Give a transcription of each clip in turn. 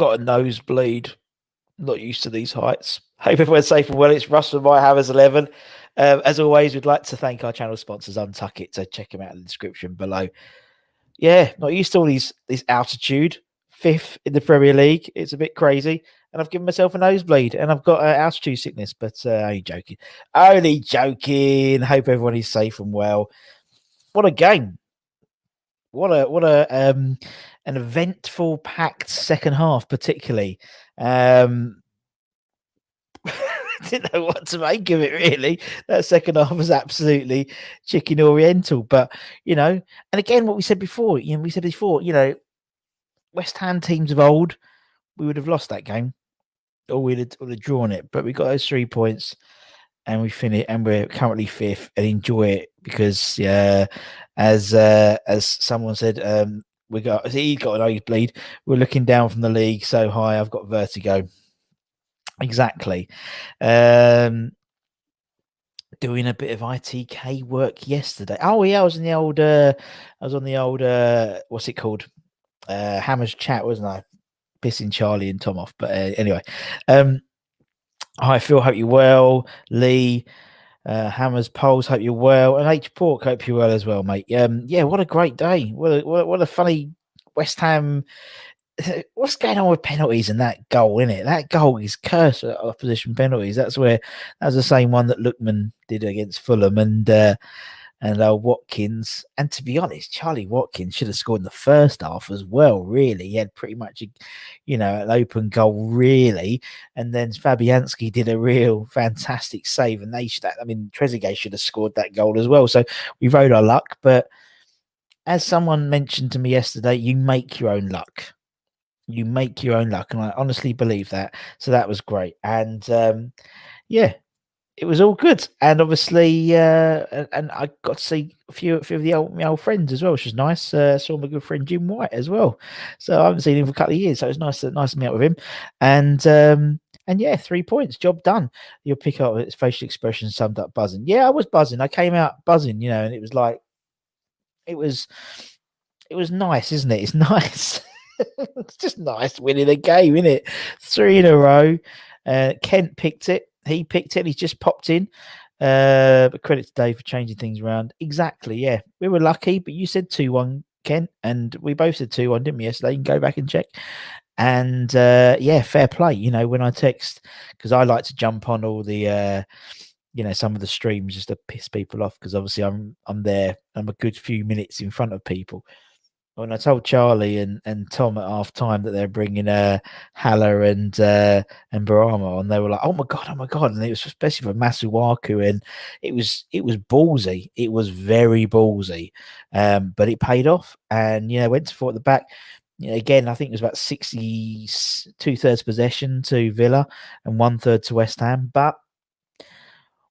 got a nosebleed. Not used to these heights. Hope everyone's safe and well. It's Russ from My Hammers 11. As always, we'd like to thank our channel sponsors, Untuck It, so check them out in the description below. Yeah, not used to all these altitude. 5th in the Premier League. It's a bit crazy. And I've given myself a nosebleed and I've got altitude sickness, but only joking. Only joking. Hope everyone is safe and well. What a game. What a an eventful, packed second half, particularly. Didn't know what to make of it, really. That second half was absolutely chicken oriental. But, and again, what we said before, West Ham teams of old, we would have lost that game or we'd have drawn it. But we got those 3 points and we finished, and we're currently 5th, and enjoy it because, as someone said, he got an nosebleed. We're looking down from the league so high, I've got vertigo. Exactly. Doing a bit of ITK work yesterday. Oh yeah, I was on the old what's it called? Hammers chat, wasn't I? Pissing Charlie and Tom off. But anyway. Hi Phil, hope you're well. Lee, Hammers Poles, hope you're well. And H Pork, hope you're well as well, mate. Yeah, what a great day. What a funny West Ham. What's going on with penalties and that goal, innit? That goal is cursed at opposition penalties. That was the same one that Lookman did against Fulham and Watkins. And to be honest, Charlie Watkins should have scored in the first half as well, really. He had pretty much, an open goal, really. And then Fabianski did a real fantastic save. And Trezeguet should have scored that goal as well. So we rode our luck. But as someone mentioned to me yesterday, you make your own luck. You make your own luck, and I honestly believe that. So that was great, and it was all good. And obviously, and I got to see a few of my old friends as well, which was nice. Saw my good friend Jim White as well. So I haven't seen him for a couple of years, so it was nice to meet up with him. And 3 points, job done. You'll pick up its facial expression summed up buzzing. Yeah, I was buzzing. I came out buzzing, and it was like it was nice, isn't it? It's nice. It's just nice winning a game, isn't it? 3 in a row. Kent picked it. He picked it. He's just popped in. But credit to Dave for changing things around. Exactly, yeah. We were lucky, but you said 2-1, Kent, and we both said 2-1, didn't we, yesterday? You can go back and check. And, fair play. When I text, because I like to jump on all the... some of the streams just to piss people off, because obviously I'm there. I'm a good few minutes in front of people. When I told Charlie and Tom at half time that they're bringing Haller and Barama on, they were like, "Oh my god!" And it was especially for Masuaku, and it was ballsy. It was very ballsy, but it paid off. And went to 4 at the back. Again, I think it was about 2/3 possession to Villa and 1/3 to West Ham, but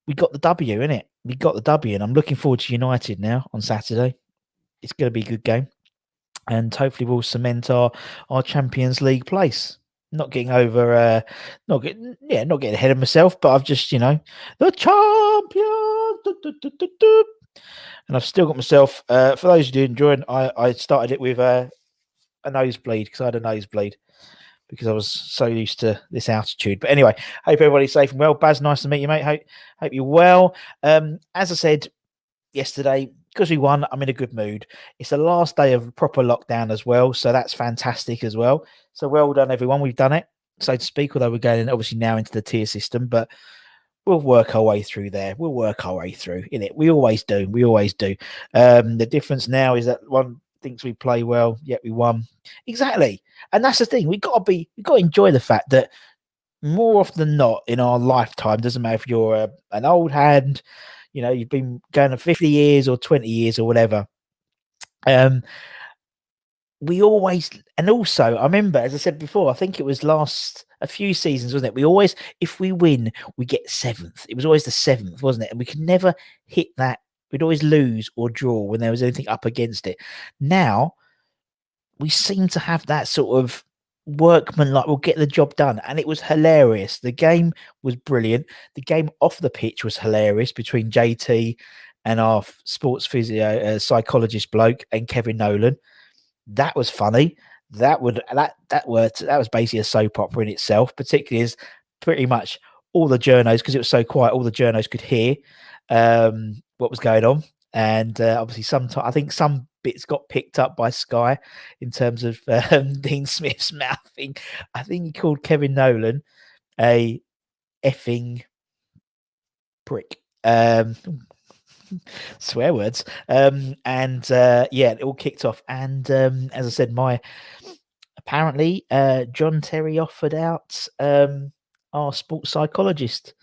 we got the W, innit? We got the W, and I'm looking forward to United now on Saturday. It's going to be a good game. And hopefully we'll cement our Champions League place. Not getting over, not getting ahead of myself, but I've just, the champions. And I've still got myself. For those who didn't join, I started it with a nosebleed, because I had a nosebleed because I was so used to this altitude. But anyway, hope everybody's safe and well. Baz, nice to meet you, mate. Hope you're well. As I said yesterday, because we won, I'm in a good mood. It's the last day of proper lockdown as well, so that's fantastic as well. So well done, everyone. We've done it, so to speak, although we're going obviously now into the tier system, but we'll work our way through there. We'll work our way through, innit? We always do. The difference now is that one thinks we play well, yet we won. Exactly. And that's the thing. We've got to enjoy the fact that more often than not in our lifetime, doesn't matter if you're an old hand, you've been going for 50 years or 20 years or whatever. We always, and also I remember, as I said before, I think it was a few seasons, wasn't it? We always, if we win, we get 7th. It was always the 7th, wasn't it? And we could never hit that. We'd always lose or draw when there was anything up against it. Now we seem to have that sort of workman, like we'll get the job done. And it was hilarious. The game was brilliant. The game off the pitch was hilarious between JT and our sports physio psychologist bloke and Kevin Nolan. That was funny. that was basically a soap opera in itself, particularly as pretty much all the journos, because it was so quiet, all the journos could hear what was going on. And obviously, I think some bits got picked up by Sky in terms of Dean Smith's mouthing. I think he called Kevin Nolan a effing prick. Swear words. And yeah, it all kicked off. And as I said, apparently John Terry offered out our sports psychologist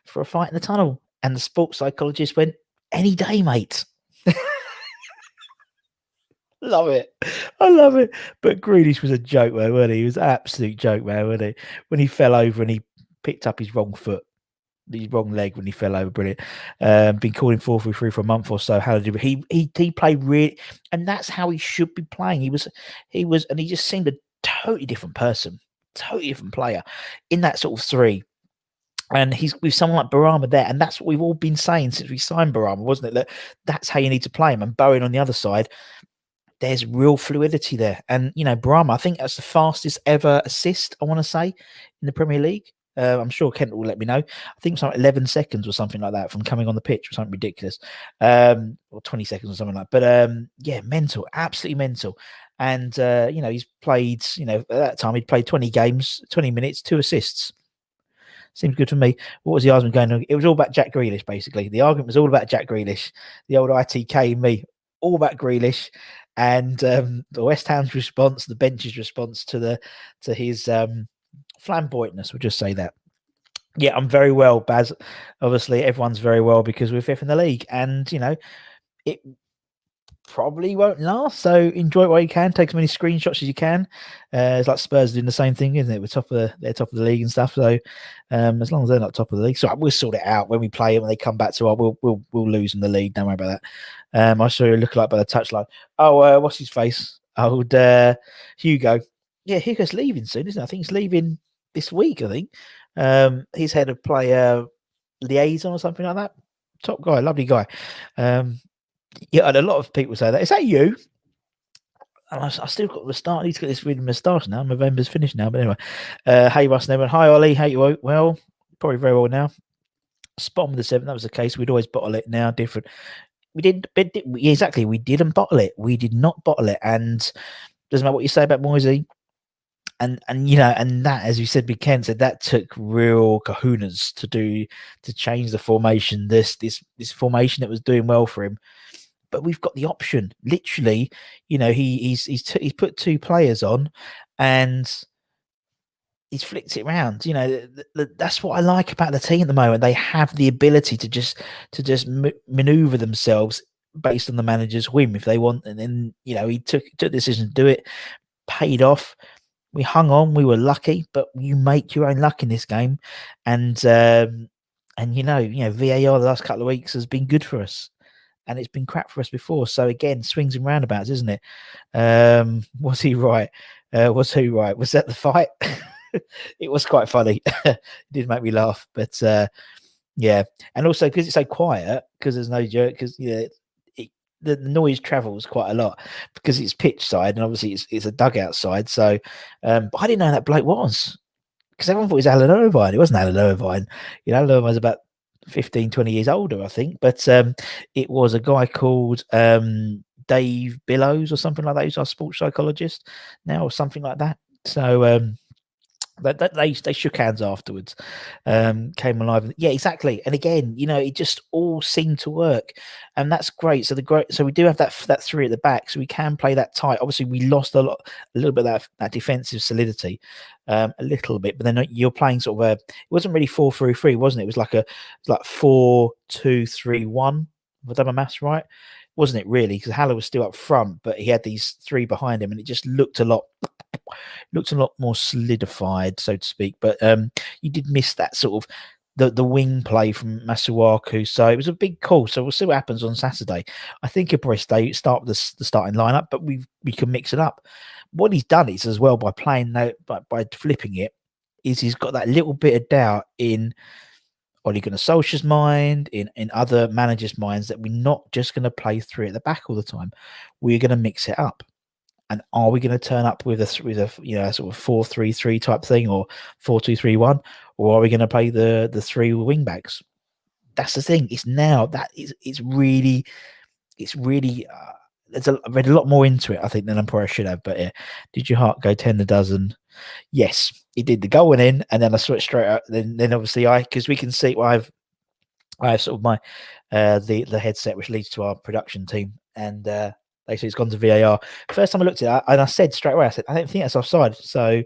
for a fight in the tunnel, and the sports psychologist went, any day, mate. Love it. I love it. But Grealish was a joke, man, wasn't he? He was an absolute joke, man, wasn't he? When he fell over and he picked up his wrong foot, his wrong leg when he fell over. Brilliant. Been calling 4-3-3 for a month or so. How did he played really, and that's how he should be playing. He was, and he just seemed a totally different person, totally different player in that sort of three. And he's with someone like Barama there, and that's what we've all been saying since we signed Barama, wasn't it? That that's how you need to play him. And Bowen on the other side, there's real fluidity there. And Barama, I think that's the fastest ever assist, I want to say, in the Premier League. I'm sure Kent will let me know. I think it's like 11 seconds or something like that from coming on the pitch, or something ridiculous, or 20 seconds or something like that. But yeah, mental, absolutely mental. And he's played, at that time he'd played 20 games, 20 minutes, 2 assists. Seems good for me. What was the argument going on? It was all about Jack Grealish, basically. The argument was all about Jack Grealish, the old ITK in me, all about Grealish, and the West Ham's response, the bench's response to his flamboyantness. We'll just say that. Yeah, I'm very well, Baz. Obviously, everyone's very well because we're 5th in the league, and it probably won't last. So enjoy it while you can. Take as many screenshots as you can. It's like Spurs doing the same thing, isn't it? They're top of the league and stuff. So as long as they're not top of the league, so we'll sort it out when we play them. When they come back to us, we'll lose in the league. Don't worry about that. I saw you look like by the touchline. Oh, what's his face? Old Hugo. Yeah, Hugo's leaving soon, isn't it? I think he's leaving this week. I think he's head of player liaison or something like that. Top guy, lovely guy. Yeah, and a lot of people say that. Is that you? And I still got the start. I need to get this rid of moustache now. November's finished now. But anyway, hey, Russ and everyone. Hi, Ollie. How you? Well, probably very well now. Spot on with the 7th. That was the case. We'd always bottle it. Now different. We didn't. Exactly. We didn't bottle it. We did not bottle it. And doesn't matter what you say about Moisey. And that, as you said, Big Ken said, that took real kahunas to change the formation. This formation that was doing well for him. But we've got the option. Literally, he's put 2 players on, and he's flicked it around. That's what I like about the team at the moment. They have the ability to just maneuver themselves based on the manager's whim if they want. And then he took the decision to do it, paid off. We hung on. We were lucky, but you make your own luck in this game, and VAR the last couple of weeks has been good for us. And it's been crap for us before. So again, swings and roundabouts, isn't it? Was he right? Was who right? Was that the fight? It was quite funny. It did make me laugh. But yeah. And also because it's so quiet, because there's no joke, because the noise travels quite a lot because it's pitch side, and obviously it's a dugout side. So but I didn't know that bloke was, because everyone thought it was Alan Irvine. It wasn't Alan Irvine. Alan Irvine's about 15, 20 years older, I think. But it was a guy called Dave Billows or something like that, who's our sports psychologist now, or something like that. So they shook hands afterwards, came alive. Yeah, exactly. And again, it just all seemed to work, and that's great. So we do have that 3 at the back, so we can play that tight. Obviously, we lost a little bit of that defensive solidity, a little bit. But then you're playing sort of it wasn't really 4-3-3, wasn't it? It was like 4-2-3-1. Have I done my maths right? Wasn't it really? Because Haller was still up front, but he had these 3 behind him, and it just looked a lot more solidified, so to speak. But you did miss that sort of the wing play from Masuaku, so it was a big call. So we'll see what happens on Saturday. I think he'll probably start with the starting lineup, but we can mix it up. What he's done is, as well, by playing that, by flipping it, is he's got that little bit of doubt in Ole Gunnar Solskjaer's mind, in other managers' minds, that we're not just going to play 3 at the back all the time. We're going to mix it up. And are we going to turn up with a sort of 4-3-3 type thing, or 4-2-3-1, or are we going to play the three wing backs? That's the thing. It's now that it's really I read a lot more into it, I think, than I probably should have. But yeah, did your heart go 10 a dozen? Yes, it did. The goal went in, and then I saw it straight out. Then obviously because we can see, I have sort of my the headset which leads to our production team, and they say it's gone to VAR. First time I looked at it, and I said straight away, I said, I don't think that's offside. So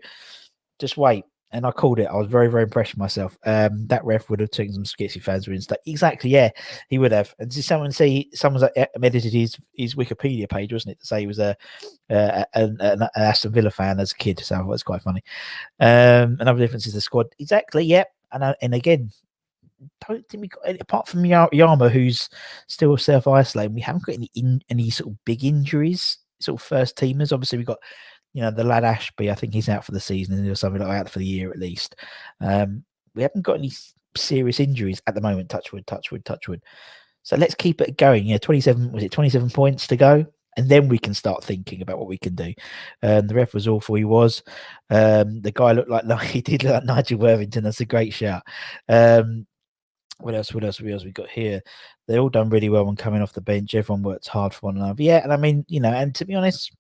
just wait. And I called it. I was very, very impressed with myself. That ref would have taken some Skitsy fans were in state. Exactly, yeah, he would have. And did someone's edited his Wikipedia page, wasn't it, to say he was an Aston Villa fan as a kid. So that was quite funny. Another difference is the squad. Exactly, yep. And again, don't think we got any, apart from Yama, who's still self-isolating. We haven't got any sort of big injuries. Sort of first teamers. Obviously, we got the lad Ashby. I think he's out for the season or something like that, for the year at least. We haven't got any serious injuries at the moment. Touchwood. So let's keep it going. 27 points to go, and then we can start thinking about what we can do. The ref was awful. He was. The guy looked like he did look like Nigel Worthington. That's a great shout. What else we got here? They all done really well when coming off the bench. Everyone worked hard for one another. Yeah, and I mean, and to be honest,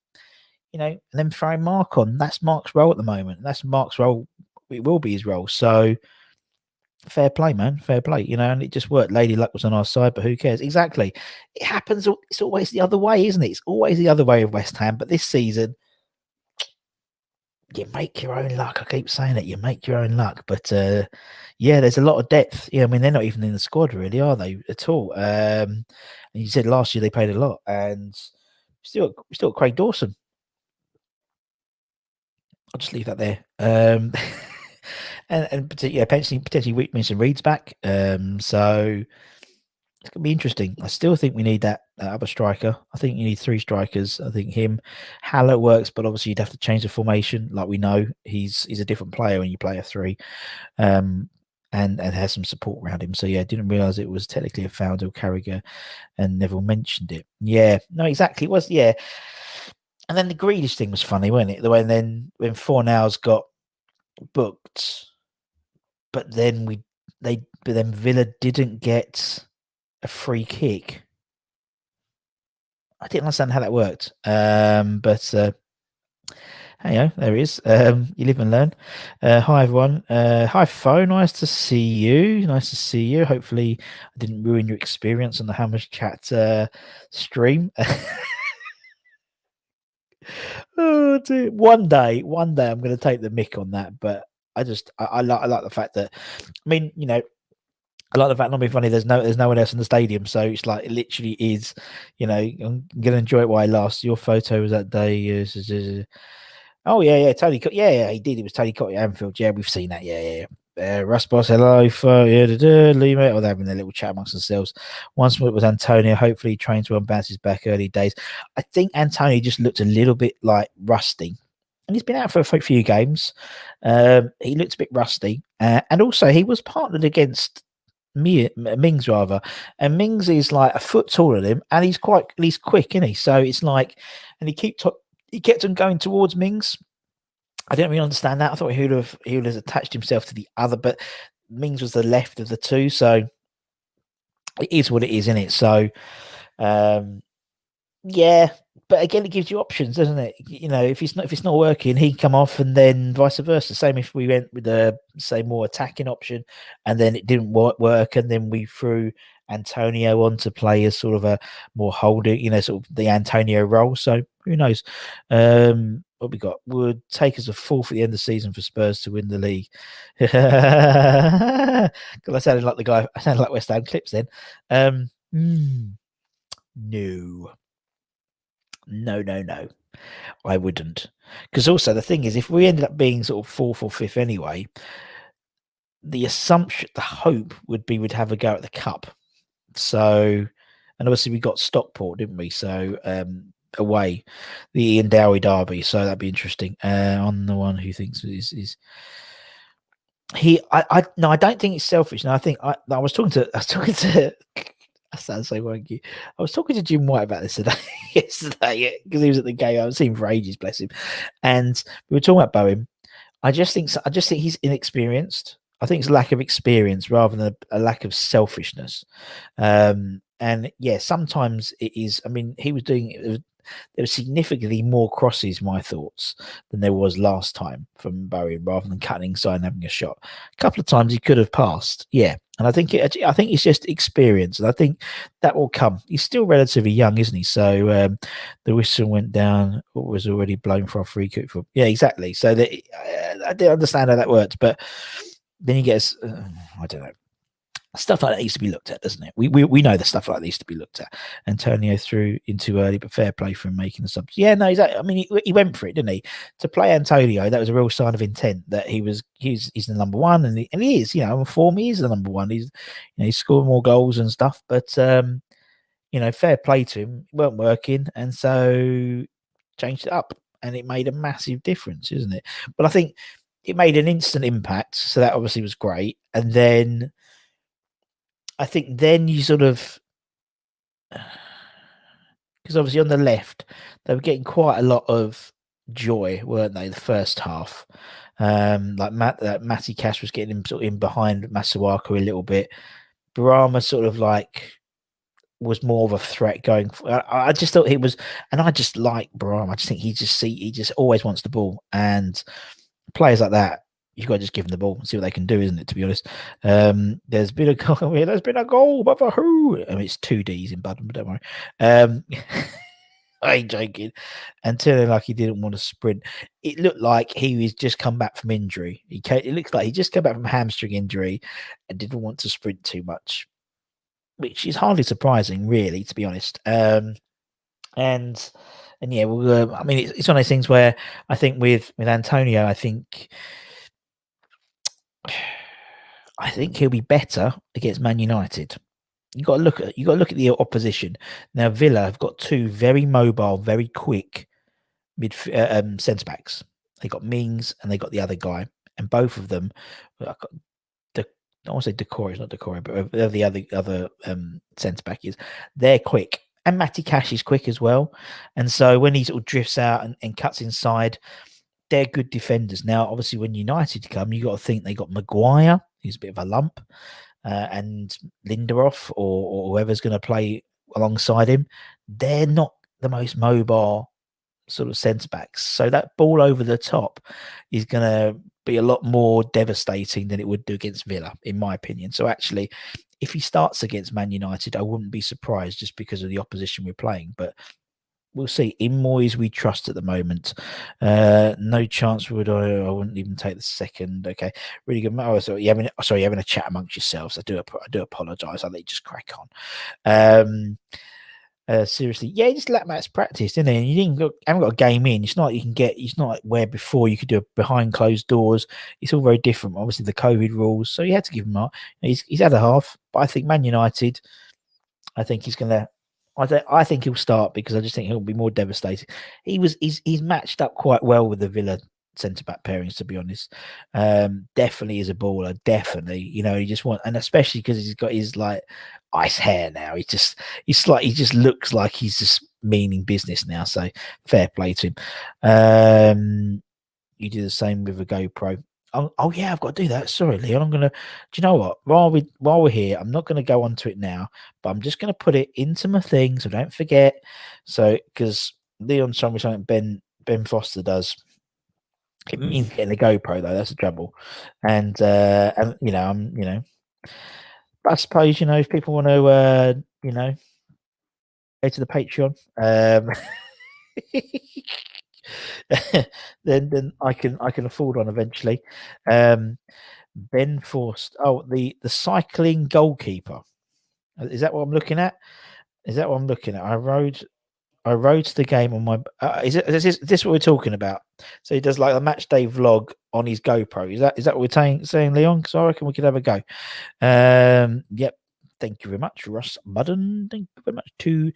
and then throwing Mark on, that's Mark's role at the moment. That's Mark's role. It will be his role. So fair play, man. Fair play. And it just worked. Lady Luck was on our side, but who cares? Exactly. It happens. It's always the other way, isn't it? It's always the other way of West Ham. But this season, you make your own luck. I keep saying it. You make your own luck. But yeah, there's a lot of depth. Yeah, I mean, they're not even in the squad, really, are they, at all? And you said last year they played a lot, and still Craig Dawson. I'll just leave that there. And potentially Mason Reed's back. So it's gonna be interesting. I still think we need that other striker. I think you need three strikers. I think Haller works, but obviously you'd have to change the formation. Like we know, he's a different player when you play a three, and has some support around him. So yeah, didn't realise it was technically a foul to Carragher, and Neville mentioned it. Yeah, no, exactly. It was, yeah. And then the Grealish thing was funny, wasn't it? When Fornals got booked, but then Villa didn't get a free kick. I didn't understand how that worked. But hey, there he is. You live and learn. Hi everyone. Hi Fo. Nice to see you. Hopefully I didn't ruin your experience on the Hammers Chat stream. Oh, dear. One day I'm going to take the mick on that, but I like the fact that, I mean, I like the fact, not being funny, there's no one else in the stadium, so it's like, it literally is, I'm going to enjoy it while I last. Your photo was that day. Oh yeah, Tony. Yeah, he did. It was Tony Cottee at Anfield. Yeah, we've seen that. Yeah. Russ Boss, hello. Lee, mate. Or they're having their little chat amongst themselves. Once it was Antonio. Hopefully, he trains well and bounces back. Early days. I think Antonio just looked a little bit like rusty, and he's been out for a few games. He looked a bit rusty, and also he was partnered against Mings rather, and Mings is like a foot taller than him, and he's quick, isn't he? So it's like, and he kept on going towards Mings. I didn't really understand that. I thought he would have attached himself to the other, but Mings was the left of the two, so it is what it is, isn't it? So, yeah, but again, it gives you options, doesn't it? If it's not working, he can come off, and then vice versa. Same if we went with a more attacking option, and then it didn't work, and then we threw Antonio on to play as sort of a more holding, sort of the Antonio role. So who knows? What we got would take us a fourth at the end of the season for Spurs to win the league. Because I sounded like the guy. I sounded like West Ham clips then. No. I wouldn't. Because also the thing is, if we ended up being sort of fourth or fifth anyway, the assumption, the hope would be we'd have a go at the cup. So, and obviously we got Stockport, didn't we? So away, the Ian Dowie derby. So that'd be interesting. On the one who thinks is he? I don't think it's selfish. No, I think I was talking to That sounds so wanky. I was talking to Jim White about this today, yesterday, because he was at the game. I haven't seen him for ages, bless him. And we were talking about Bowen. I just think he's inexperienced. I think it's lack of experience rather than a lack of selfishness. And yeah, sometimes it is. I mean, he was doing it. There were significantly more crosses, my thoughts, than there was last time from Bowen, rather than cutting inside and having a shot. A couple of times he could have passed, yeah. And I think it's just experience, and I think that will come. He's still relatively young, isn't he? So the whistle went down, was already blown for a free kick. Yeah, exactly. So I didn't understand how that worked, but then you get, I don't know. Stuff like that needs to be looked at, doesn't it? We know the stuff like that needs to be looked at. Antonio threw in too early, but fair play for him making the subs. Yeah, no, exactly. I mean, he went for it, didn't he? To play Antonio, that was a real sign of intent that he's the number one, and he is, on form, he is the number one. He's scoring more goals and stuff, but fair play to him. It weren't working, and so changed it up, and it made a massive difference, isn't it? But I think it made an instant impact, so that obviously was great, and then. I think then you sort of, because obviously on the left, they were getting quite a lot of joy, weren't they? The first half, like Matty Cash was getting him sort of in behind Masuaku a little bit. Barama sort of like was more of a threat going. I just thought he was, and I just like Barama. I just think he just always wants the ball, and players like that, you've got to just give them the ball and see what they can do, isn't it? To be honest, there's been a goal. There's been a goal, but for who? I mean, it's 2Ds in Budden, but don't worry. I ain't joking. Until like he didn't want to sprint. It looked like he was just come back from injury. It looks like he just came back from hamstring injury and didn't want to sprint too much, which is hardly surprising, really, to be honest. And yeah, well, I mean, it's one of those things where I think with Antonio, I think he'll be better against Man United. You got to look at the opposition. Now Villa have got two very mobile, very quick centre backs. They got Mings and they got the other guy, and both of them. I want to say Decore, it's not Decore, but the other centre back is. They're quick, and Matty Cash is quick as well. And so when he sort of drifts out and cuts inside, they're good defenders. Now, obviously, when United come, you got to think they got Maguire, who's a bit of a lump, and Lindelof or whoever's going to play alongside him. They're not the most mobile sort of centre backs. So that ball over the top is going to be a lot more devastating than it would do against Villa, in my opinion. So actually, if he starts against Man United, I wouldn't be surprised just because of the opposition we're playing. But we'll see. In Moyes, we trust at the moment. No chance would I wouldn't even take the second. Okay, really good. Oh, so you're having a chat amongst yourselves. I do apologise. I'll let you just crack on. Seriously, yeah, just let Matt's practice, didn't he? And you haven't got a game in. It's not like you can get. It's not like where before you could do it behind closed doors. It's all very different. Obviously, the COVID rules, so you had to give him up. He's had a half, but I think Man United. I think he's going to. I think he'll start because I just think he'll be more devastating. He's matched up quite well with the Villa centre back pairings, to be honest. Definitely is a baller. Definitely, he just and especially because he's got his like ice hair now. He just looks like he's just meaning business now. So fair play to him. You do the same with a GoPro. Oh yeah, I've got to do that. Sorry, Leon. I'm gonna. Do you know what? While we're here, I'm not gonna go onto it now, but I'm just gonna put it into my thing so don't forget. So because Leon showed me something Ben Foster does. It means getting a GoPro though. That's the trouble. And I suppose if people want to go to the Patreon. Then I can afford one eventually. Ben Forst. Oh, the cycling goalkeeper. Is that what I'm looking at? I rode to the game on my. Is this what we're talking about? So he does like a match day vlog on his GoPro. Is that what we're saying, Leon? Because I reckon we could have a go. Yep. Thank you very much, Russ Budden. Thank you very much. Two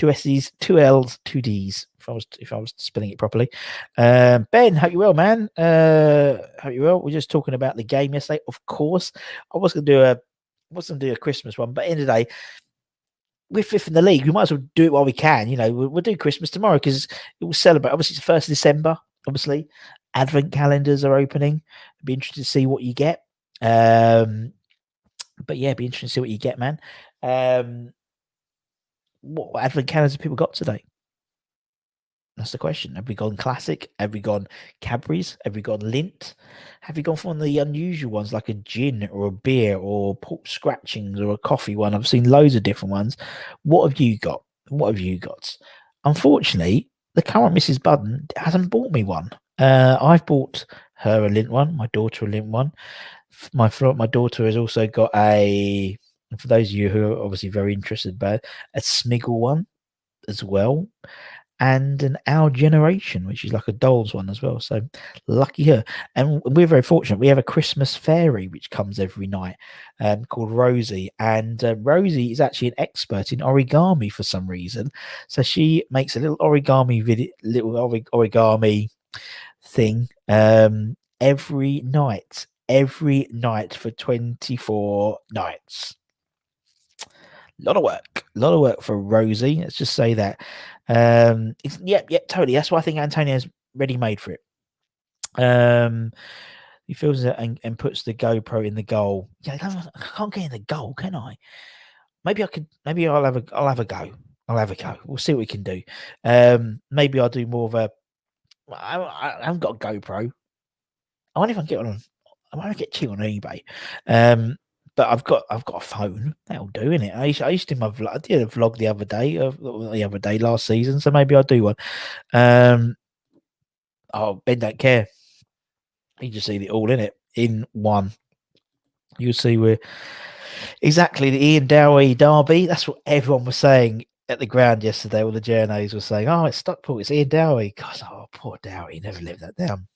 S's, two L's, two D's. If I was spelling it properly. Ben, hope you well, man. Hope you well. We're just talking about the game yesterday. Of course, I was gonna do a Christmas one, but at the end of the day, we're fifth in the league. We might as well do it while we can. You know, we'll do Christmas tomorrow because it will celebrate. Obviously, it's the 1st of December. Obviously, advent calendars are opening. It'd be interesting to see what you get. But yeah, it'd be interesting to see what you get, man. What advent calendars have people got today? That's the question. Have we gone classic? Have we gone Cadbury's? Have we gone Lint? Have we gone for one of the unusual ones like a gin or a beer or pork scratchings or a coffee one? I've seen loads of different ones. What have you got? What have you got? Unfortunately, the current Mrs. Budden hasn't bought me one. I've bought her a Lint one, my daughter a Lint one. My daughter has also got a, for those of you who are obviously very interested about it, a Smiggle one as well, and an Our Generation, which is like a dolls one as well. So lucky her. And we're very fortunate. We have a Christmas fairy which comes every night, called Rosie. And Rosie is actually an expert in origami for some reason. So she makes a little origami video, little origami thing every night for 24 nights. A lot of work for Rosie. Let's just say that. Yep, totally. That's why I think Antonio's ready made for it. He fills it and puts the GoPro in the goal. Yeah, I can't get in the goal, can I? Maybe I could. Maybe I'll have a go. I'll have a go. We'll see what we can do. Maybe I'll do more of a. I haven't got a GoPro. I wonder if I can get one on. I might get cheap on eBay. But I've got a phone. That'll do, innit? I used to do my vlog. I did a vlog the other day last season, so maybe I'll do one. Oh, Ben don't care. You just see it all in it in one. You'll see we're exactly the Ian Dowie derby. That's what everyone was saying at the ground yesterday. All the journos were saying, "Oh, it's Stockport. It's Ian Dowie." God, oh, poor Dowie. Never lived that down.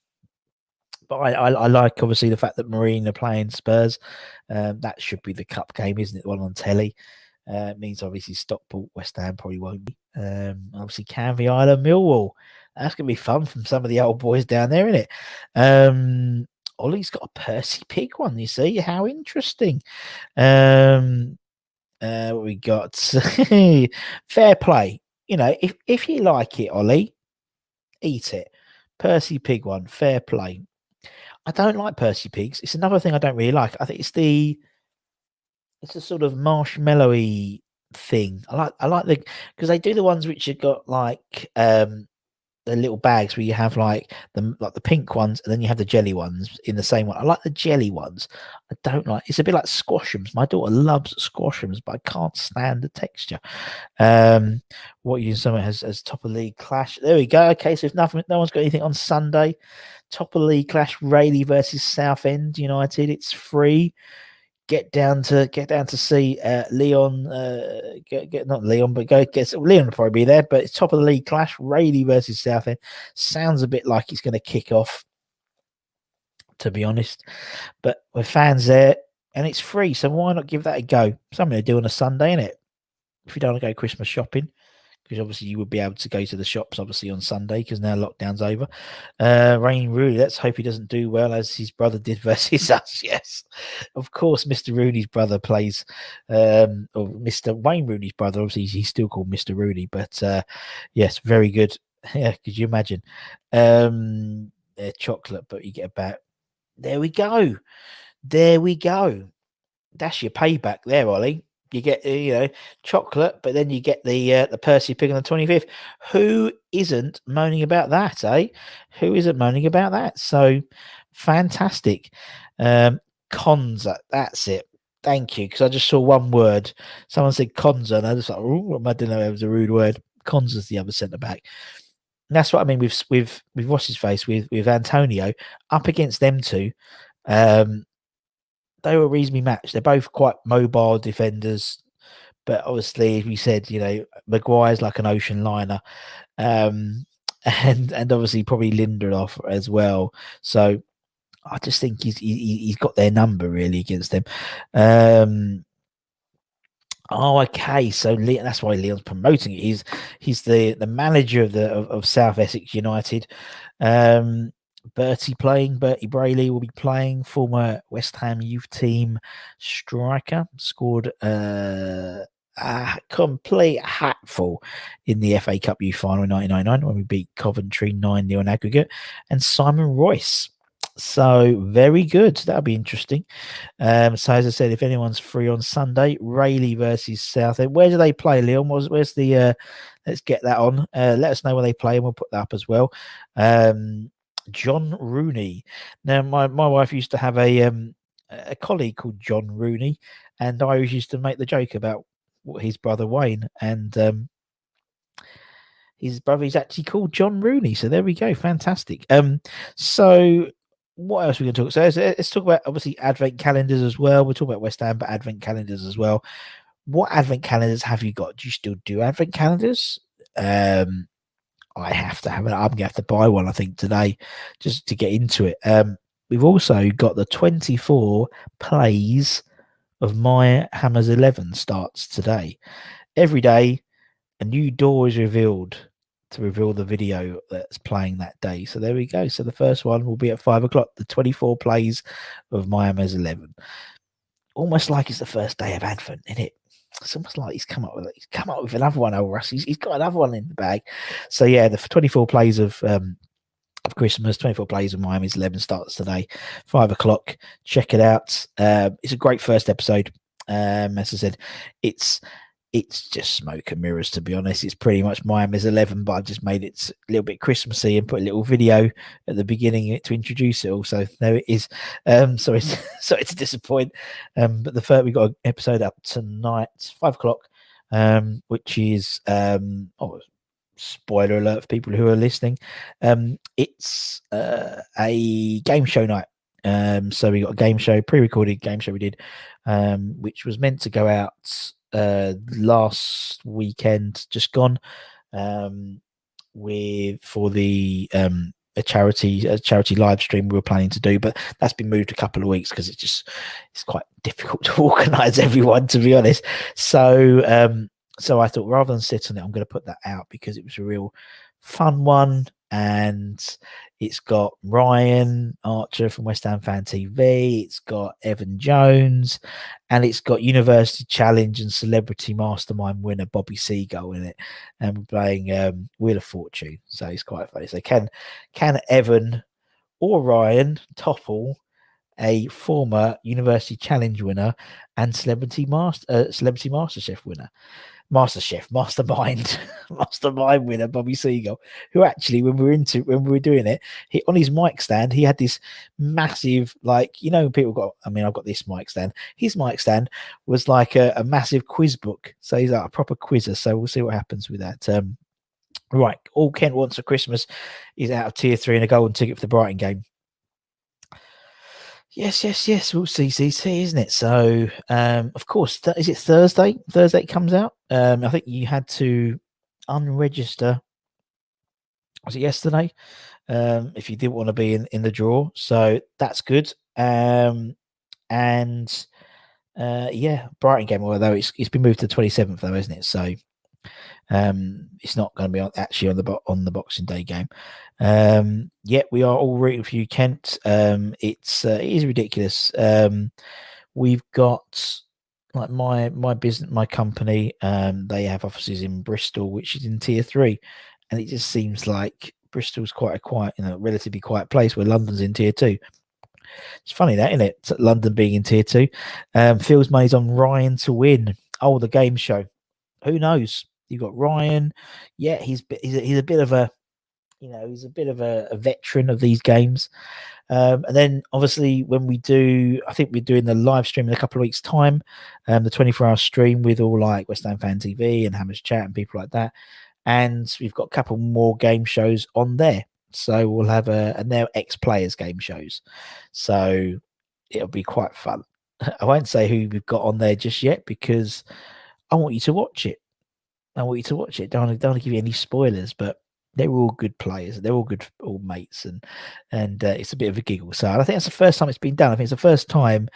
But I like obviously the fact that Marine are playing Spurs. That should be the cup game, isn't it? The one on telly. It means obviously Stockport, West Ham probably won't be. Obviously Canvey Island, Millwall. That's gonna be fun from some of the old boys down there, isn't it? Ollie's got a Percy Pig one. You see how interesting. What we got? Fair play. You know, if you like it, Ollie, eat it. Percy Pig one. Fair play. I don't like Percy Pigs. It's another thing I don't really like. I think it's a sort of marshmallowy thing. I like the because they do the ones which have got like the little bags where you have like the pink ones and then you have the jelly ones in the same one. I like the jelly ones. I don't like it's a bit like squashums. My daughter loves squashums, but I can't stand the texture. What you someone has top of league clash. There we go. Okay, so if no one's got anything on Sunday. Top of league clash, Rayleigh versus Southend United. It's free. Get down to see Leon. Not Leon, but Leon will probably be there. But it's top of the league clash, Rayleigh versus Southend. Sounds a bit like it's going to kick off, to be honest. But with fans there, and it's free, so why not give that a go? Something to do on a Sunday, innit? If you don't want to go Christmas shopping. Because obviously you would be able to go to the shops obviously on Sunday because now lockdown's over. Wayne Rooney, let's hope he doesn't do well as his brother did versus us. Yes, of course, Mr. Rooney's brother plays, or Mr. Wayne Rooney's brother. Obviously, he's still called Mr. Rooney, but yes, very good. Yeah, could you imagine? Chocolate, but you get about. There we go. There we go. That's your payback there, Ollie. You get chocolate, but then you get the Percy Pig on the 25th. Who isn't moaning about that, eh? Who isn't moaning about that? So fantastic. Conza, that's it. Thank you, because I just saw one word. Someone said Conza, and I just like, oh, I didn't know it was a rude word. Conza's the other centre back. And that's what I mean with what's his face with Antonio up against them two. They were reasonably matched. They're both quite mobile defenders, but obviously, as we said, Maguire's like an ocean liner, and obviously probably Lindelof as well. So I just think he's got their number really against them. Oh, okay. So that's why Leon's promoting it. He's the manager of South Essex United. Bertie Brayley will be playing, former West Ham youth team striker, scored a complete hatful in the FA Cup U final in 1999 when we beat Coventry 9-0 in aggregate, and Simon Royce. So very good. That'll be interesting. So as I said, if anyone's free on Sunday, Rayleigh versus Southend. Where do they play, Leon? Where's the? Let's get that on. Let us know where they play, and we'll put that up as well. John Rooney. Now, my wife used to have a colleague called John Rooney, and I always used to make the joke about his brother Wayne, and his brother is actually called John Rooney. So there we go. Fantastic. So what else are we going to talk? So let's talk about obviously advent calendars as well. We'll talk about West Ham, but advent calendars as well. What advent calendars have you got? Do you still do advent calendars? I have to have it. I'm going to have to buy one, I think, today just to get into it. We've also got the 24 plays of My Hammers 11 starts today. Every day, a new door is revealed to reveal the video that's playing that day. So there we go. So the first one will be at 5 o'clock, the 24 plays of My Hammers 11. Almost like it's the first day of Advent, isn't it? It's almost like he's come up with another one, old Russ. He's got another one in the bag. So yeah, the 24 plays of Christmas, 24 plays of Miami's 11 starts today, 5 o'clock. Check it out. It's a great first episode. As I said, it's just smoke and mirrors, to be honest. It's pretty much Miami's 11, but I've just made it a little bit Christmassy and put a little video at the beginning to introduce it all. So there it is. Sorry to disappoint. But the first, we got an episode up tonight, 5 o'clock, which is spoiler alert for people who are listening. It's a game show night. So we got a game show, pre-recorded game show we did, which was meant to go out last weekend, just gone, for the a charity live stream we were planning to do, but that's been moved a couple of weeks because it's quite difficult to organize everyone, to be honest. So I thought, rather than sit on it, I'm going to put that out because it was a real fun one. And it's got Ryan Archer from West Ham Fan TV. It's got Evan Jones, and it's got University Challenge and Celebrity Mastermind winner Bobby Seagull in it. And we're playing Wheel of Fortune, so it's quite funny. So can Evan or Ryan topple a former University Challenge winner and Celebrity MasterChef winner? Mastermind winner Bobby Seagull, who actually, when we were doing it, he on his mic stand, he had this massive, like, people got, I've got this mic stand. His mic stand was like a massive quiz book. So he's like a proper quizzer. So we'll see what happens with that. Right. All Kent wants for Christmas is out of tier 3 and a golden ticket for the Brighton game. Yes. We'll see CC, isn't it? So, of course, is it Thursday? Thursday it comes out. I think you had to unregister. Was it yesterday? If you didn't want to be in the draw, so that's good. Yeah, Brighton game. Although it's been moved to 27th, though, isn't it? So, it's not going to be actually on the Boxing Day game. Yeah, we are all rooting for you, Kent. It is ridiculous. We've got, like, my business, my company. They have offices in Bristol, which is in tier 3, and it just seems like Bristol's quite a quiet, relatively quiet place, where London's in tier 2. It's funny that, isn't it? London being in tier 2. Phil's money's on Ryan to win. Oh, the game show. Who knows? You've got Ryan. Yeah, he's a bit of a, he's a bit of a veteran of these games. And then obviously when we do, I think we're doing the live stream in a couple of weeks' time, the 24-hour stream with all like West Ham Fan TV and Hammers Chat and people like that. And we've got a couple more game shows on there. So we'll have and they're ex-players game shows. So it'll be quite fun. I won't say who we've got on there just yet because I want you to watch it. Don't want to give you any spoilers, but they're all good players. They're all good, all mates, and it's a bit of a giggle. So I think that's the first time it's been done. I think it's the first time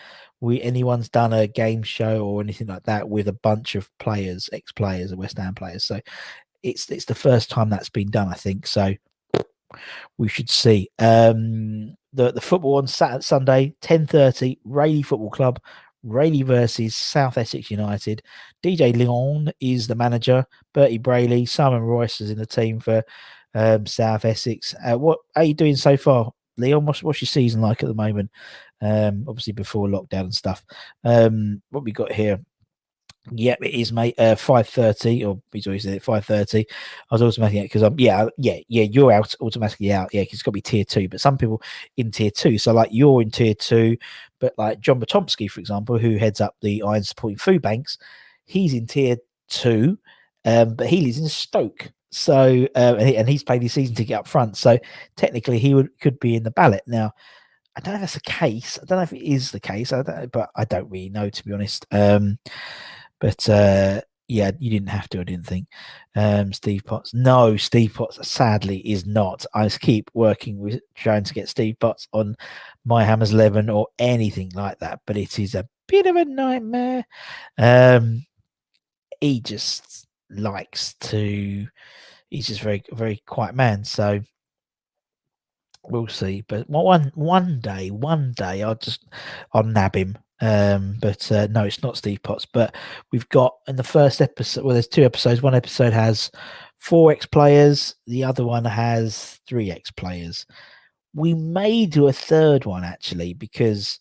anyone's done a game show or anything like that with a bunch of players, ex-players, and West Ham players. So it's the first time that's been done, I think. So we should see. The football on Sunday, 10:30, Rayleigh Football Club, Rayleigh versus South Essex United. DJ Leon is the manager. Bertie Brayley, Simon Royce is in the team for South Essex. What are you doing so far, Leon? What's your season like at the moment? Obviously before lockdown and stuff. What we got here? Yep, it is, mate. 5:30, or he's always said it 5:30. I was automatically because you're out automatically out. Yeah, 'cause it's got to be tier two. But some people in tier two, so like you're in tier two, but like John Batomsky, for example, who heads up the Iron Supporting Food Banks, he's in tier two, but he lives in Stoke. So and he's paid his season ticket up front. So technically, could be in the ballot now. I don't know if that's the case. I don't know if it is the case. But I don't really know, to be honest. But yeah, you didn't have to, I didn't think. Steve Potts. No, Steve Potts sadly is not. I just keep working with trying to get Steve Potts on My Hammers 11 or anything like that, but it is a bit of a nightmare. He just likes to, he's just very, very quiet man. So we'll see. But one day I'll nab him. But no, it's not Steve Potts. But we've got in the first episode. Well, there's 2 episodes. One episode has 4 ex-players. The other one has 3 ex-players. We may do a third one actually, because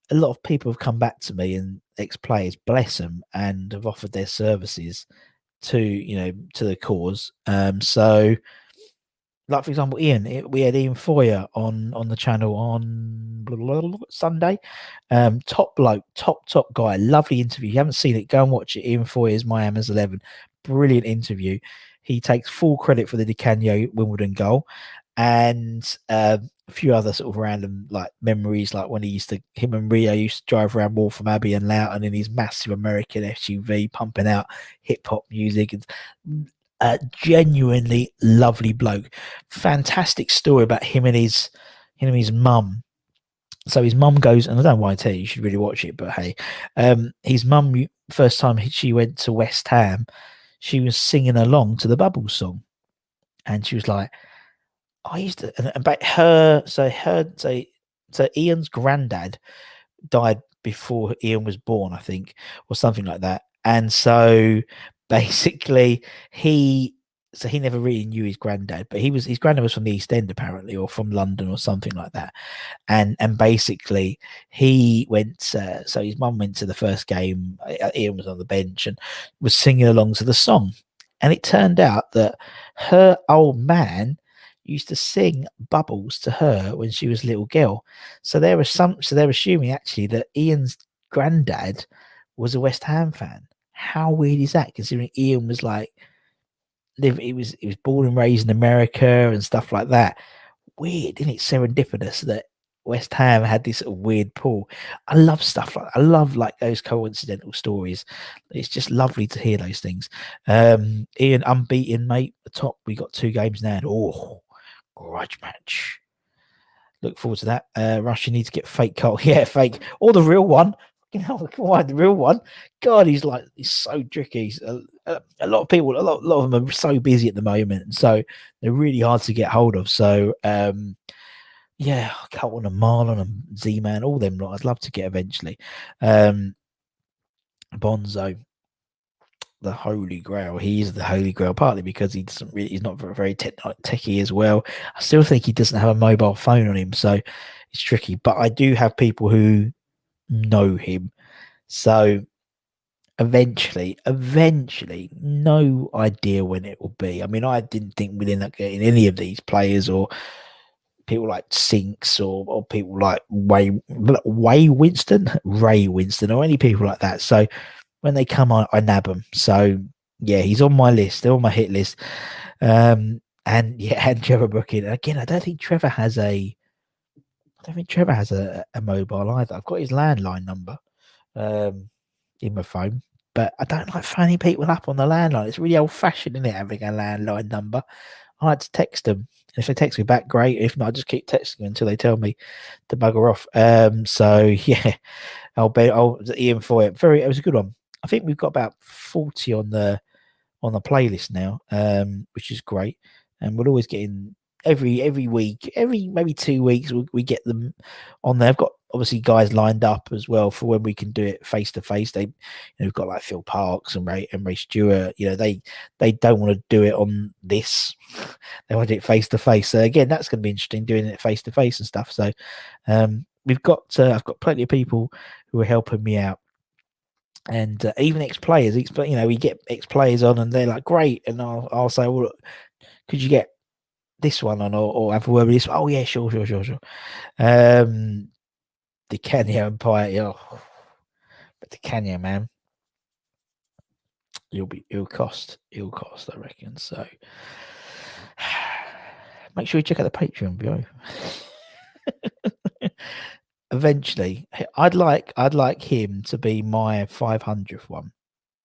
a lot of people have come back to me and ex-players, bless them, and have offered their services to to the cause. So like for example, Ian, we had Ian Foyer on the channel on Sunday. Top bloke, top guy, lovely interview. If you haven't seen it, go and watch it. Ian Foyer's My Hammers 11, brilliant interview. He takes full credit for the Di Canio Wimbledon goal, and a few other sort of random like memories, like when him and Rio used to drive around Waltham Abbey and Loughton in his massive American SUV, pumping out hip hop music. And genuinely lovely bloke. Fantastic story about him and his mum. So his mum goes, and I don't want to tell you, you should really watch it, but hey, his mum, first time she went to West Ham, she was singing along to the Bubbles song, and she was like, I used to, and about her, so Ian's granddad died before Ian was born, I think, or something like that. And so basically he never really knew his granddad, but his granddad was from the East End apparently, or from London or something like that. And basically he went, so his mum went to the first game. Ian was on the bench and was singing along to the song. And it turned out that her old man used to sing Bubbles to her when she was a little girl. So they're assuming actually that Ian's granddad was a West Ham fan. How weird is that? Considering Ian was like, he was born and raised in America and stuff like that. Weird, isn't it? Serendipitous that West Ham had this sort of weird pull. I love stuff like that. I love like those coincidental stories. It's just lovely to hear those things. Ian, unbeaten, mate. The top. We got 2 games now. Grudge match. Look forward to that. Russ, you need to get fake Cole. Yeah, fake. Or the real one. Why the real one? God, he's so tricky. A lot of people, a lot of them are so busy at the moment, and so they're really hard to get hold of. So, yeah, Colton and Marlon and Z-Man, all them. I'd love to get eventually. Bonzo, the Holy Grail. He is the Holy Grail partly because he's not very techie as well. I still think he doesn't have a mobile phone on him, so it's tricky. But I do have people who know him, so eventually, no idea when it will be. I mean, I didn't think we'd end up getting any of these players or people like Sinks or people like Ray Winston, or any people like that. So when they come on, I nab them. So yeah, he's on my list. They're on my hit list. And yeah, and Trevor Brooking. Again, I don't think Trevor has a mobile either. I've got his landline number in my phone, but I don't like phoning people up on the landline. It's really old fashioned, isn't it, having a landline number? I like to text them. If they text me back, great. If not, I just keep texting them until they tell me to bugger off. So yeah, I'll Ian Foy. It was a good one. I think we've got about 40 on the playlist now, which is great. And we're always getting every week, every maybe 2 weeks, we get them on there. I've got obviously guys lined up as well for when we can do it face to face. We've got like Phil Parks and Ray Stewart. They don't want to do it on this. They want to do it face to face. So again, that's going to be interesting doing it face to face and stuff. So I've got plenty of people who are helping me out. And even ex-players, we get ex-players on and they're like, great. And I'll say, well, could you get this one on or have a word with this? Oh, yeah, sure. The Kenya Empire, but the Kenya, man, it'll cost, I reckon. So make sure you check out the Patreon, bro. Eventually, I'd like him to be my 500th one,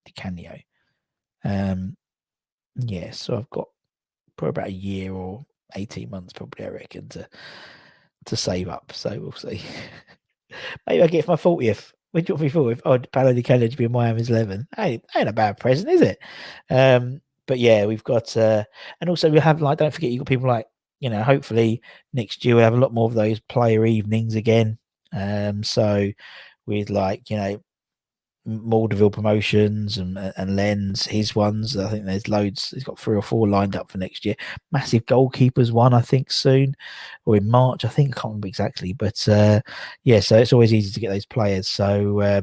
the Kenya. Yeah, so I've got probably about a year or 18 months, probably, I reckon, to save up. So we'll see. Maybe I get my 40th. When do you want me 40th? Oh, Paolo Canada to be in Miami's 11. Ain't a bad present, is it? But yeah, we've got, and also we have, like, don't forget, you've got people like, hopefully next year we'll have a lot more of those player evenings again. So with, like, Maldeville Promotions and Len's, his ones. I think there's loads. He's got 3 or 4 lined up for next year. Massive Goalkeepers one, I think, soon, or in March. I think, I can't remember exactly, but yeah. So it's always easy to get those players. So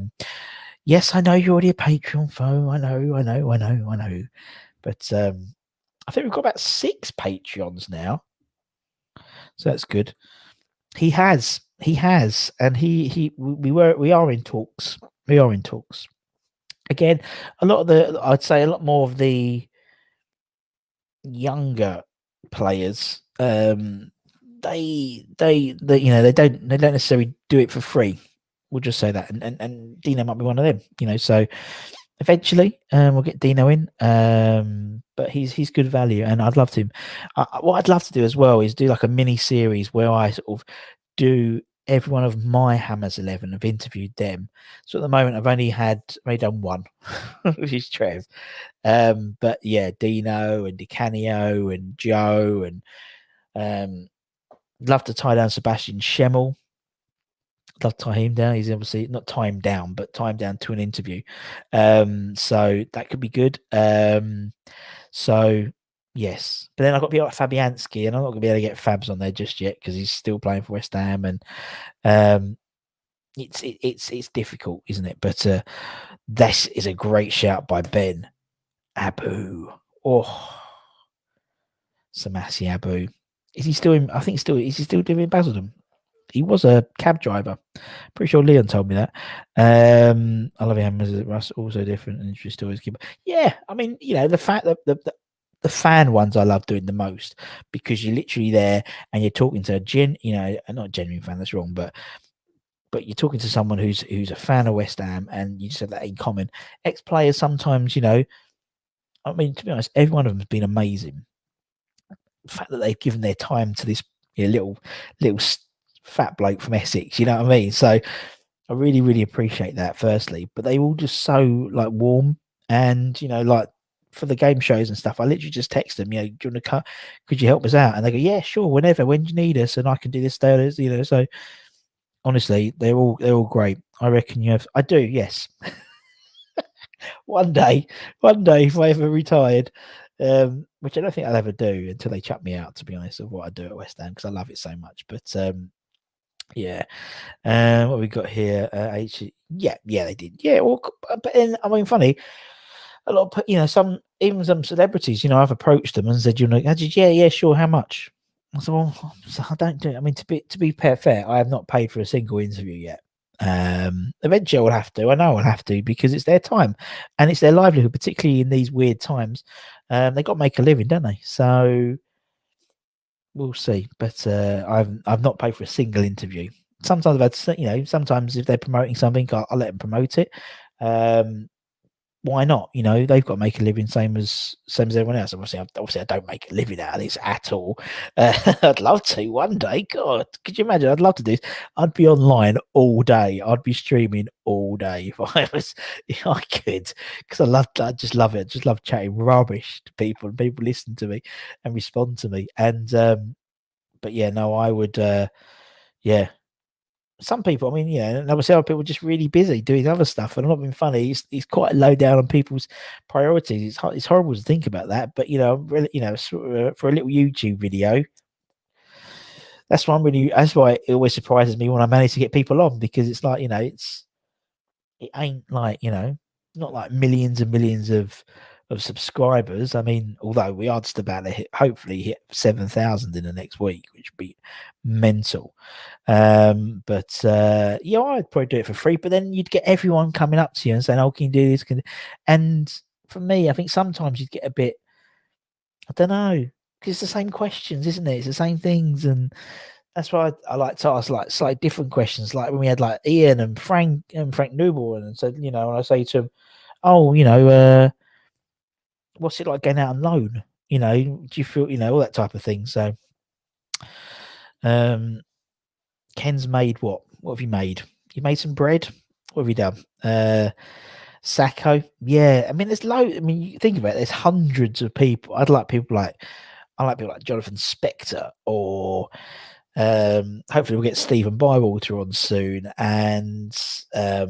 yes, I know you're already a Patreon foe. I know. But I think we've got about 6 Patreons now, so that's good. He has, and we are in talks. We are in talks. Again, I'd say a lot more of the younger players, they don't necessarily do it for free. We'll just say that, and Dino might be one of them. So eventually, we'll get Dino in. But he's good value, and I'd love to. What I'd love to do as well is do like a mini series where I sort of do every one of my Hammers 11. I've interviewed them. So at the moment, I've only done one, which is Trev. But yeah, Dino and DiCanio and Joe, and love to tie down Sebastian Schemmel. Love to tie him down. He's obviously not tie him down, but tie him down to an interview. So that could be good. So yes, but then I've got people like Fabianski, and I'm not going to be able to get Fabs on there just yet because he's still playing for West Ham, and it's difficult, isn't it? But this is a great shout by Ben Abu. Oh, Samasi Abu. Is he still in? I think is he still doing Basildon? He was a cab driver. Pretty sure Leon told me that. I love him as Russ, also different and interesting stories. Yeah, I mean, the fact that the fan ones I love doing the most because you're literally there and you're talking to not a genuine fan, that's wrong, but you're talking to someone who's a fan of West Ham and you just have that in common. Ex-players sometimes, I mean, to be honest, every one of them has been amazing. The fact that they've given their time to this little fat bloke from Essex, you know what I mean? So I really, really appreciate that, firstly. But they all just so like warm, and like for the game shows and stuff, I literally just text them, do you want to cut? Could you help us out? And they go, yeah, sure, whenever, when do you need us? And I can do this, so honestly, they're all great. I reckon I do, yes. one day, if I ever retired, which I don't think I'll ever do until they chuck me out, to be honest, of what I do at West Ham, because I love it so much. But yeah. What we got here? Yeah, they did. Yeah, well, but then I mean, funny. A lot of some celebrities. I've approached them and said, yeah, sure. How much? I said, well, I don't do it. I mean, to be fair, I have not paid for a single interview yet. Eventually I will have to. I know I'll have to because it's their time and it's their livelihood, particularly in these weird times. They got to make a living, don't they? So we'll see. But I've not paid for a single interview. Sometimes I've had, sometimes if they're promoting something, I'll let them promote it. Why not? They've got to make a living, same as everyone else. Obviously, I don't make a living out of this at all. I'd love to one day. God, could you imagine? I'd love to do this. I'd be online all day. I'd be streaming all day if I could, because I just love it. I just love chatting rubbish to people, and people listen to me and respond to me. And but yeah, no, I would. Yeah, some people. I mean, yeah, and obviously other people are just really busy doing other stuff, and I'm not being funny. It's quite low down on people's priorities. It's horrible to think about that, but really, for a little YouTube video, that's why I'm really. That's why it always surprises me when I manage to get people on, because it's like, it ain't like, not like millions and millions of subscribers. I mean, although we are just about to hopefully hit 7,000 in the next week, which would be mental. But yeah, I'd probably do it for free. But then you'd get everyone coming up to you and saying, "Oh, can you do this?" And for me, I think sometimes you'd get a bit, I don't know, because it's the same questions, isn't it? It's the same things, and that's why I like to ask like slightly different questions. Like when we had like Ian and Frank Newborn, and said, when I say to him, "Oh, what's it like going out on loan? Do you feel, all that type of thing." So, Ken's made what? What have you made? You made some bread. What have you done? Sacco. Yeah, I mean, there's loads. I mean, you think about it. There's hundreds of people. I like people like Jonathan Spector, or hopefully we'll get Stephen Bywater on soon, and we're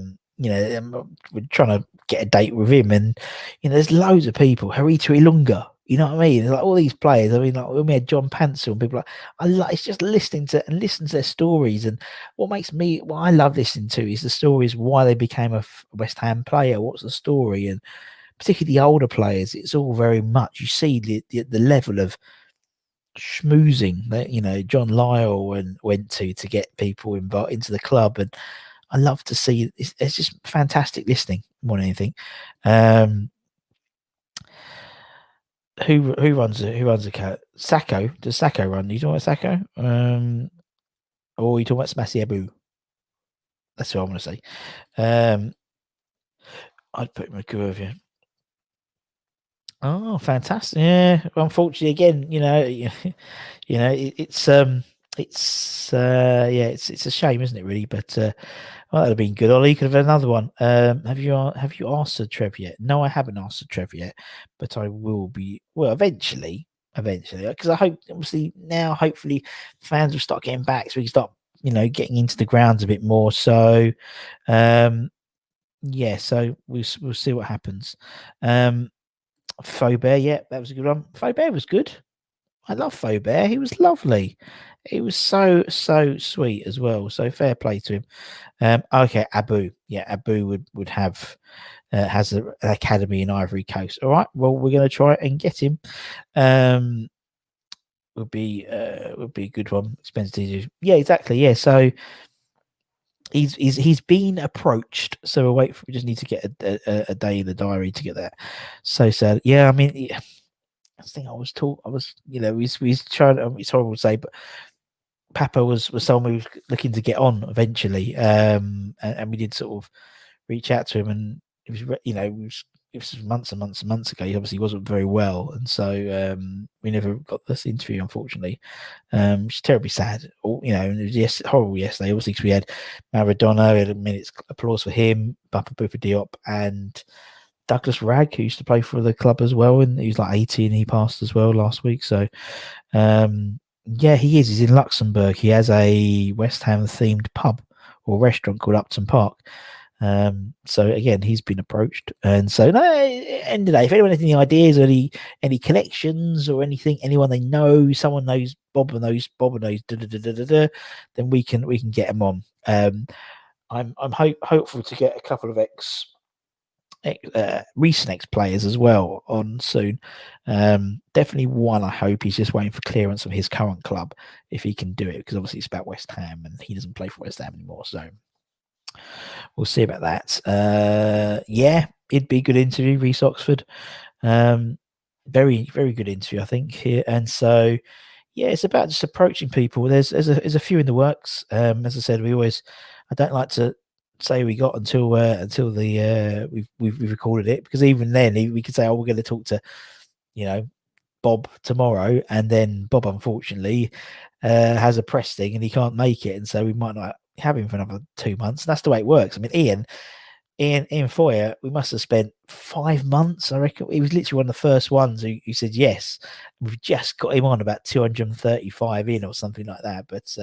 trying to get a date with him, and there's loads of people. Harita Ilunga, you know what I mean? There's like all these players. I mean, like when we had John Pansel and people, like I like, it's just listening to their stories, and what I love listening to is the stories why they became a West Ham player. What's the story? And particularly the older players, it's all very much, you see the level of schmoozing that John Lyle went to get people involved into the club, and I love to see it's just fantastic listening more than anything. Who runs the cat? Sacco? Does Sacco run? Are you talking about Sacco? Or are you talking about Smashy Abu? That's what I want to say. I'd put him a good of you. Oh, fantastic! Yeah, unfortunately, again, it's a shame, isn't it? Really, but well, that'd have been good. Ollie, you could have had another one. Have you asked Sir Trev yet? No, I haven't asked Sir Trev yet, but I will be. Well, eventually, because I hope, obviously, now hopefully fans will start getting back, so we can start, getting into the grounds a bit more. So, yeah, so we'll see what happens. Faubert, yeah, that was a good one. Faubert was good. I love Faubert. He was lovely. He was so sweet as well. So fair play to him. Okay, Abu. Yeah, Abu would have has an academy in Ivory Coast. All right. Well, we're going to try and get him. Would be a good one. Expensive. Yeah, exactly. Yeah. So he's been approached. So we just need to get a day in the diary to get that. So sad. Yeah, I mean. I think he's trying. It's horrible to say, but Papa was someone who was looking to get on eventually, and we did sort of reach out to him, and it was months and months and months ago. He obviously wasn't very well, and so we never got this interview, unfortunately. Which is terribly sad. And it was horrible yesterday. Obviously, because we had Maradona, we had a minute's applause for him, Papa Bouba Diop, and Douglas Ragg, who used to play for the club as well, and he was like 80 and he passed as well last week. So, yeah, he is. He's in Luxembourg. He has a West Ham themed pub or restaurant called Upton Park. So again, he's been approached, and so no. End of the day, if anyone has any ideas or any connections or anything, anyone they know, someone knows Bob knows, then we can get them on. I'm hopeful to get a couple of recent ex-players as well on soon. Definitely one, I hope he's just waiting for clearance from his current club if he can do it, because obviously it's about West Ham and he doesn't play for West Ham anymore, so we'll see about that. Yeah, it'd be a good interview, Reece Oxford. Very, very good interview, I think, here. And so yeah, it's about just approaching people. There's a few in the works. As I said, I don't like to say we got until we've recorded it, because even then we could say, oh, we're going to talk to Bob tomorrow, and then Bob unfortunately has a press thing and he can't make it, and so we might not have him for another 2 months. And that's the way it works. I mean, Ian, Ian Foyer, we must have spent 5 months. I reckon he was literally one of the first ones who said yes. We've just got him on about 235 in or something like that. But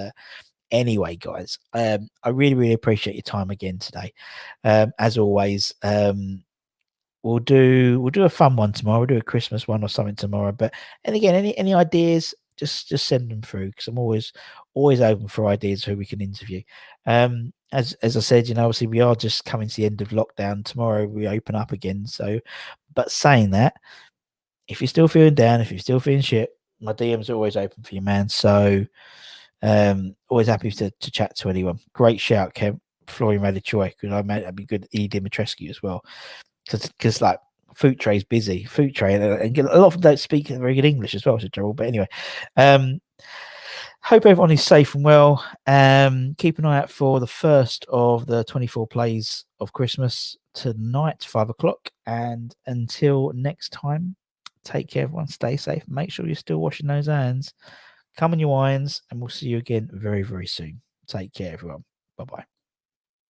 anyway, guys, I really, really appreciate your time again today. As always, we'll do a fun one tomorrow. We'll do a Christmas one or something tomorrow. But and again, any ideas, just send them through, because I'm always open for ideas who we can interview. As I said, obviously we are just coming to the end of lockdown. Tomorrow we open up again. So, but saying that, if you're still feeling down, if you're still feeling shit, my DMs are always open for you, man. So always happy to chat to anyone. Great shout, Kev. Florian Radichoy, because that'd be good. E. Dimitrescu as well, because like Food Tray's busy. Food Tray, and a lot of them don't speak very good English as well, so trouble. But anyway, hope everyone is safe and well. Keep an eye out for the first of the 24 plays of Christmas tonight, 5:00. And until next time, take care, everyone. Stay safe. Make sure you're still washing those hands. Come on your irons, and we'll see you again very, very soon. Take care, everyone. Bye-bye.